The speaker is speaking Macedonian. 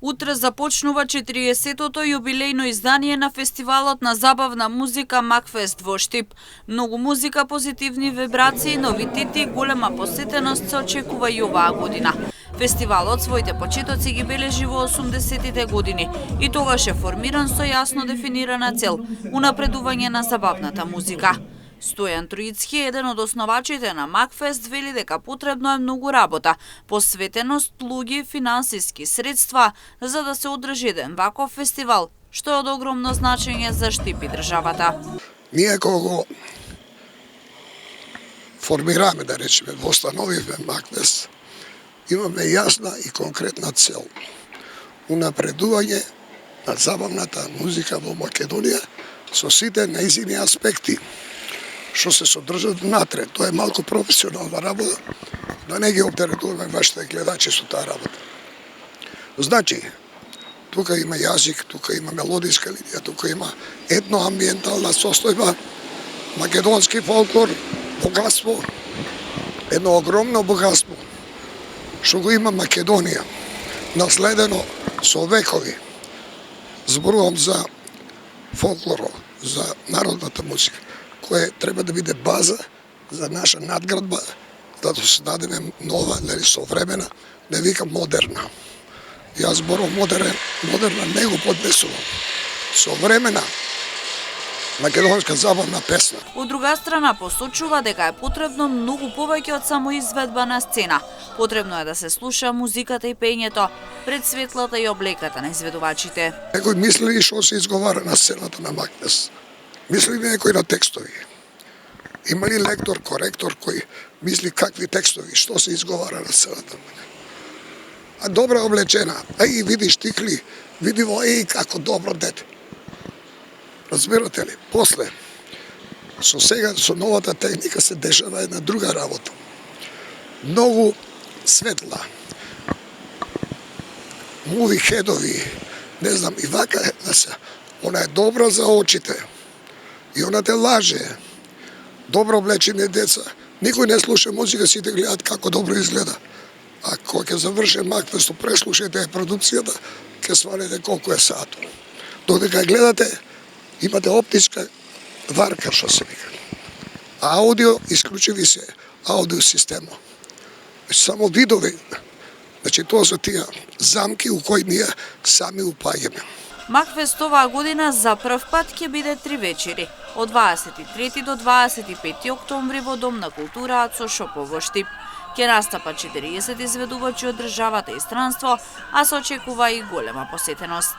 Утре започнува 40-тото јубилејно издание на фестивалот на забавна музика Макфест во Штип. Многу музика, позитивни вибрации, новитети и голема посетеност се очекува и оваа година. Фестивалот своите почетоци ги бележи во 80-тите години и тогаш е формиран со јасно дефинирана цел – унапредување на забавната музика. Стојан Троицки, еден од основачите на Макфест, вели дека потребно е многу работа, посветеност, луѓе, финансиски средства за да се одржи еден ваков фестивал, што е од огромно значење за Штип и државата. Ние кога формираме, да речеме, востановивме Макфест, имаме јасна и конкретна цел. Унапредување на забавната музика во Македонија со сите нејзини аспекти што се содржат внатре. Тоа е малку професионална работа, да не ги оптеретуваме вашите гледачи со таа работа. Значи, тука има јазик, тука има мелодиска линија, тука има етноамбиентална состојба, македонски фолклор, богатство, едно огромно богатство, што го има Македонија, наследено со векови. Зборувам за фолклорот, за народната музика, која треба да биде база за наша надградба, да создадеме нова, современа, не викам модерна. Јас зборувам модерна не го поднесувам. Современа македонска забавна песна. Од друга страна посочува дека е потребно многу повеќе од само изведба на сцена. Потребно е да се слуша музиката и пењето, пред светлата и облеката на изведувачите. Некој мисли што се изговара на сцената на Макфест. Мисли ли некој на текстови? Има ли лектор, коректор кој мисли какви текстови, што се изговара на сцената? А добра облечена, и види штикли, види во како добро дете. Разбирате ли? После, со новата техника се дешава една друга работа. Многу светла, муви хедови, не знам, и вака она е добра за очите. И она те лаже. Добро облечени деца. Никој не слуша музика, сите гледат како добро изгледа. А кога ќе заврши Макфест, преслушајте продукцијата, ќе свалите колку е сато. Додека гледате, имате оптичка варка, што се вика. Аудио, исклучиви се аудио система. Само видови. Значи, тоа се тие замки у кои ние сами упаѓаме. Макфест оваа година за прв пат ќе биде 3 вечери, од 23 до 25 октомври во Дом на култура Ацо Шопов во Штип. Ќе настапат 40 изведувачи од државата и странство, а се очекува и голема посетеност.